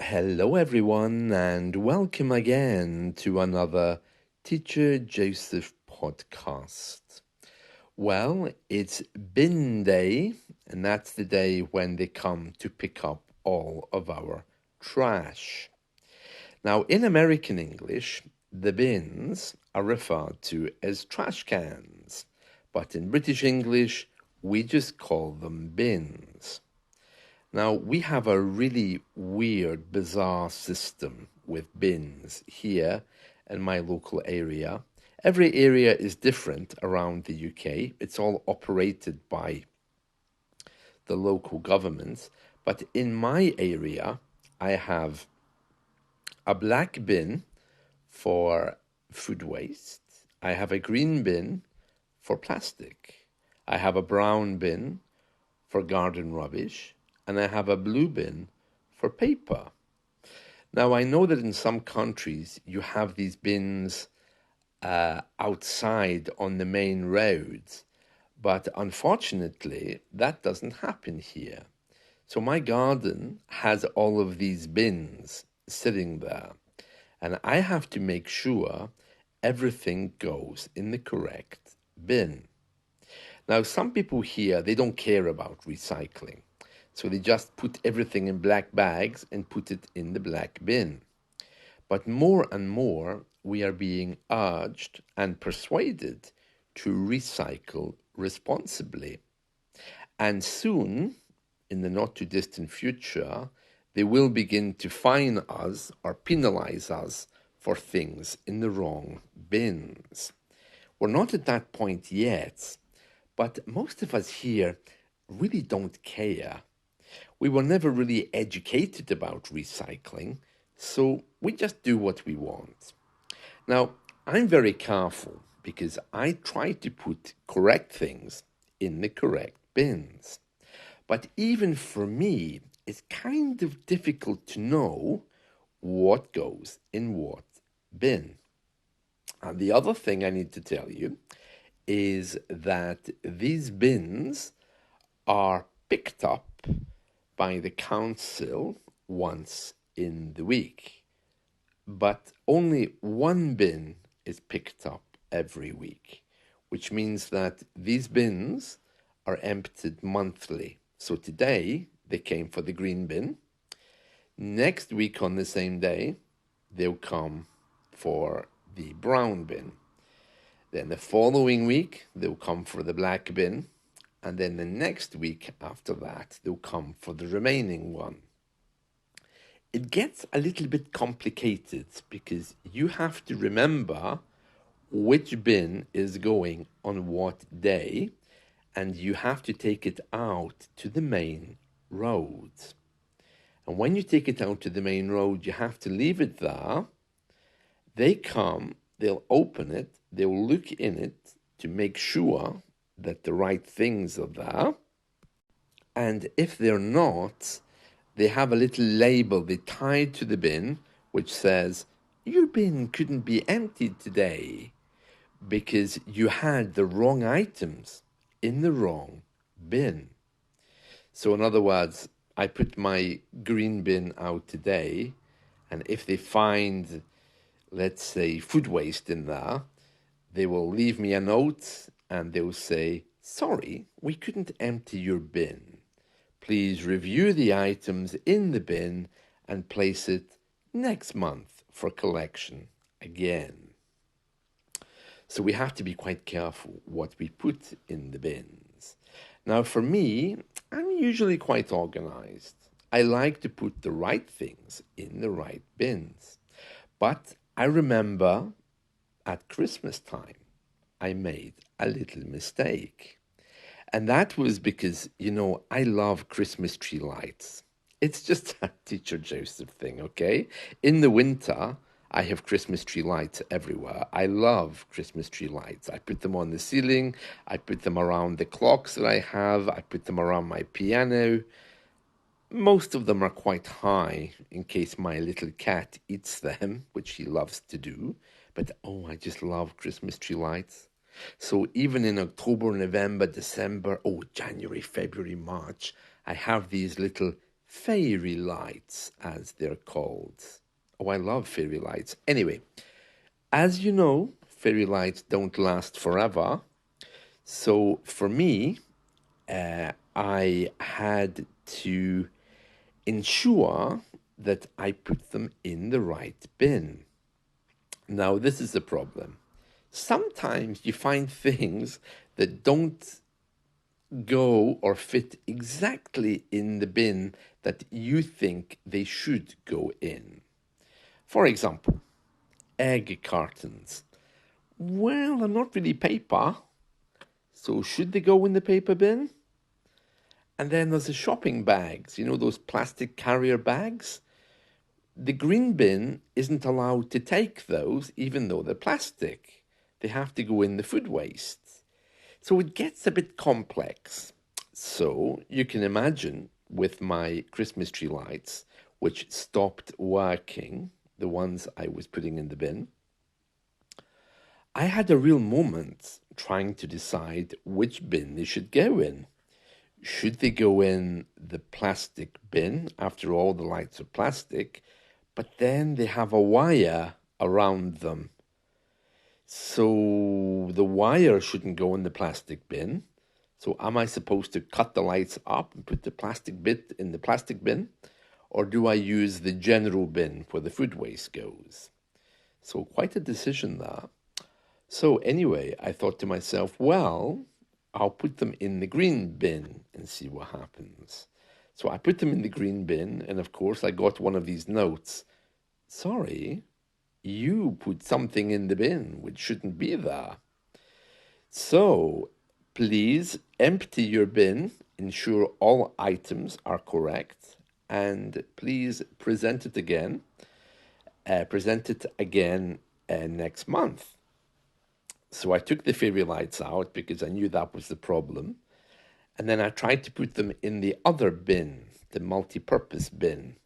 Hello, everyone, and welcome again to another Teacher Joseph podcast. Well, it's bin day, and that's the day when they come to pick up all of our trash. Now, in American English, the bins are referred to as trash cans, but in British English, we just call them bins. Now, we have a really weird, bizarre system with bins here in my local area. Every area is different around the UK. It's all operated by the local governments. But in my area, I have a black bin for food waste. I have a green bin for plastic. I have a brown bin for garden rubbish, and I have a blue bin for paper. Now, I know that in some countries you have these bins outside on the main roads, but unfortunately, that doesn't happen here. So my garden has all of these bins sitting there, and I have to make sure everything goes in the correct bin. Now, some people here, they don't care about recycling. So they just put everything in black bags and put it in the black bin. But more and more, we are being urged and persuaded to recycle responsibly. And soon, in the not too distant future, they will begin to fine us or penalize us for things in the wrong bins. We're not at that point yet, but most of us here really don't care. We were never really educated about recycling, so we just do what we want. Now, I'm very careful because I try to put correct things in the correct bins. But even for me, it's kind of difficult to know what goes in what bin. And the other thing I need to tell you is that these bins are picked up by the council once in the week, but only one bin is picked up every week, which means that these bins are emptied monthly. So today they came for the green bin. Next week on the same day, they'll come for the brown bin. Then the following week, they'll come for the black bin. And then the next week after that, they'll come for the remaining one. It gets a little bit complicated because you have to remember which bin is going on what day, and you have to take it out to the main road. And when you take it out to the main road, you have to leave it there. They come, they'll open it, they'll look in it to make sure that the right things are there. And if they're not, they have a little label they tie to the bin which says, your bin couldn't be emptied today because you had the wrong items in the wrong bin. So in other words, I put my green bin out today, and if they find, let's say, food waste in there, they will leave me a note and they will say, sorry, we couldn't empty your bin. Please review the items in the bin and place it next month for collection again. So we have to be quite careful what we put in the bins. Now, for me, I'm usually quite organized. I like to put the right things in the right bins. But I remember at Christmas time, I made a little mistake. And that was because, I love Christmas tree lights. It's just a Teacher Joseph thing, okay? In the winter, I have Christmas tree lights everywhere. I love Christmas tree lights. I put them on the ceiling. I put them around the clocks that I have. I put them around my piano. Most of them are quite high in case my little cat eats them, which he loves to do. But, I just love Christmas tree lights. So even in October, November, December, January, February, March, I have these little fairy lights, as they're called. Oh, I love fairy lights. Anyway, as you know, fairy lights don't last forever. So for me, I had to ensure that I put them in the right bin. Now, this is the problem. Sometimes you find things that don't go or fit exactly in the bin that you think they should go in. For example, egg cartons. Well, they're not really paper, so should they go in the paper bin? And then there's the shopping bags, those plastic carrier bags. The green bin isn't allowed to take those, even though they're plastic. They have to go in the food waste. So it gets a bit complex. So you can imagine with my Christmas tree lights, which stopped working, the ones I was putting in the bin, I had a real moment trying to decide which bin they should go in. Should they go in the plastic bin? After all, the lights are plastic, but then they have a wire around them. So the wire shouldn't go in the plastic bin. So am I supposed to cut the lights up and put the plastic bit in the plastic bin? Or do I use the general bin where the food waste goes? So quite a decision there. So anyway, I thought to myself, well, I'll put them in the green bin and see what happens. So I put them in the green bin, and of course I got one of these notes. Sorry, you put something in the bin which shouldn't be there. So please empty your bin, ensure all items are correct, and please present it again. Next month. So I took the fairy lights out because I knew that was the problem. And then I tried to put them in the other bin, the multi-purpose bin.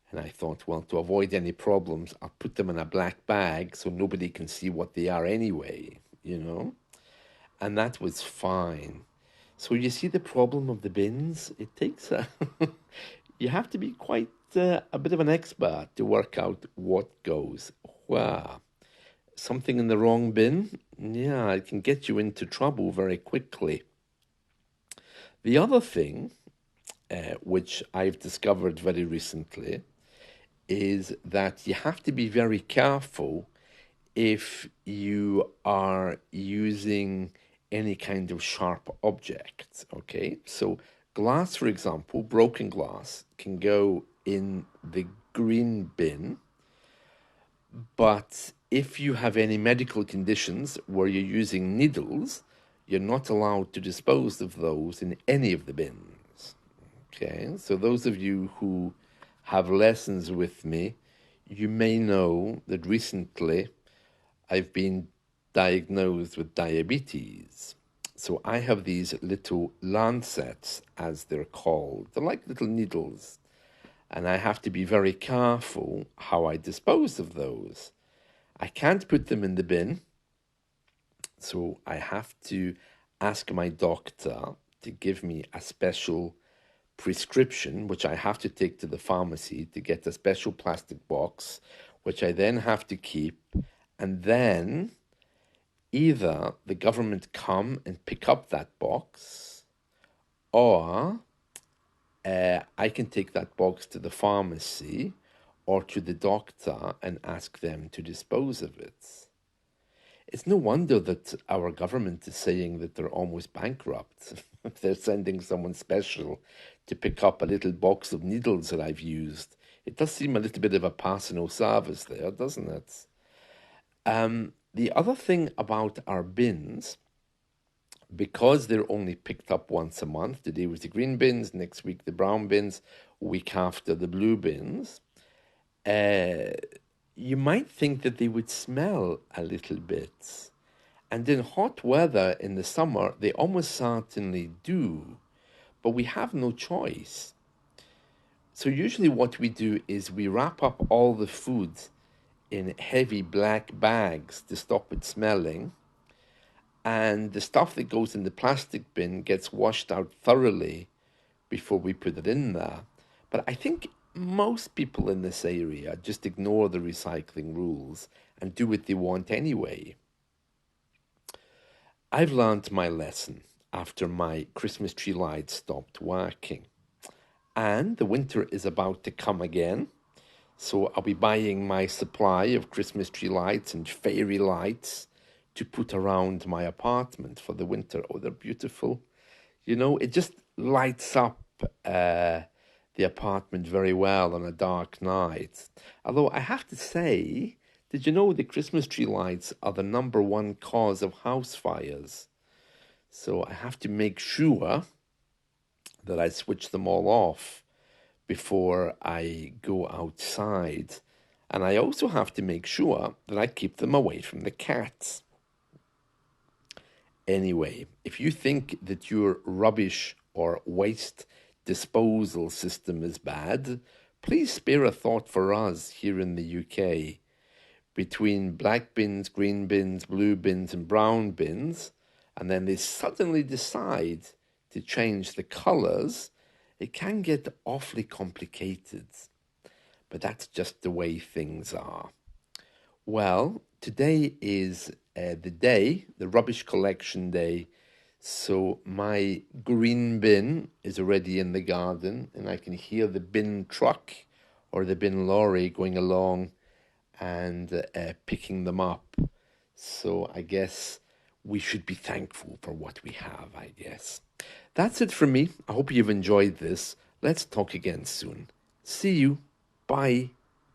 And I thought, well, to avoid any problems, I'll put them in a black bag so nobody can see what they are anyway, And that was fine. So you see the problem of the bins? It takes you have to be quite a bit of an expert to work out what goes where. Something in the wrong bin, yeah, it can get you into trouble very quickly. The other thing, which I've discovered very recently, is that you have to be very careful if you are using any kind of sharp object, okay? So glass, for example, broken glass can go in the green bin, but if you have any medical conditions where you're using needles, you're not allowed to dispose of those in any of the bins. Okay, so those of you who have lessons with me, you may know that recently I've been diagnosed with diabetes. So I have these little lancets, as they're called. They're like little needles. And I have to be very careful how I dispose of those. I can't put them in the bin, so I have to ask my doctor to give me a special prescription, which I have to take to the pharmacy to get a special plastic box, which I then have to keep, and then either the government come and pick up that box, or I can take that box to the pharmacy or to the doctor and ask them to dispose of it. It's no wonder that our government is saying that they're almost bankrupt. They're sending someone special to pick up a little box of needles that I've used. It does seem a little bit of a personal service there, doesn't it? The other thing about our bins, because they're only picked up once a month, today was the green bins, next week the brown bins, week after the blue bins, you might think that they would smell a little bit. And in hot weather in the summer, they almost certainly do. But we have no choice. So usually what we do is we wrap up all the food in heavy black bags to stop it smelling. And the stuff that goes in the plastic bin gets washed out thoroughly before we put it in there. But I think most people in this area just ignore the recycling rules and do what they want anyway. I've learned my lesson after my Christmas tree lights stopped working. And the winter is about to come again. So I'll be buying my supply of Christmas tree lights and fairy lights to put around my apartment for the winter. Oh, they're beautiful. You know, it just lights up the apartment very well on a dark night. Although I have to say, did you know the Christmas tree lights are the number one cause of house fires? So I have to make sure that I switch them all off before I go outside. And I also have to make sure that I keep them away from the cats. Anyway, if you think that your rubbish or waste disposal system is bad, please spare a thought for us here in the UK. Between black bins, green bins, blue bins, and brown bins, and then they suddenly decide to change the colours, it can get awfully complicated. But that's just the way things are. Well, today is the rubbish collection day. So my green bin is already in the garden, and I can hear the bin truck or the bin lorry going along and picking them up. So I guess we should be thankful for what we have, I guess. That's it from me. I hope you've enjoyed this. Let's talk again soon. See you. Bye.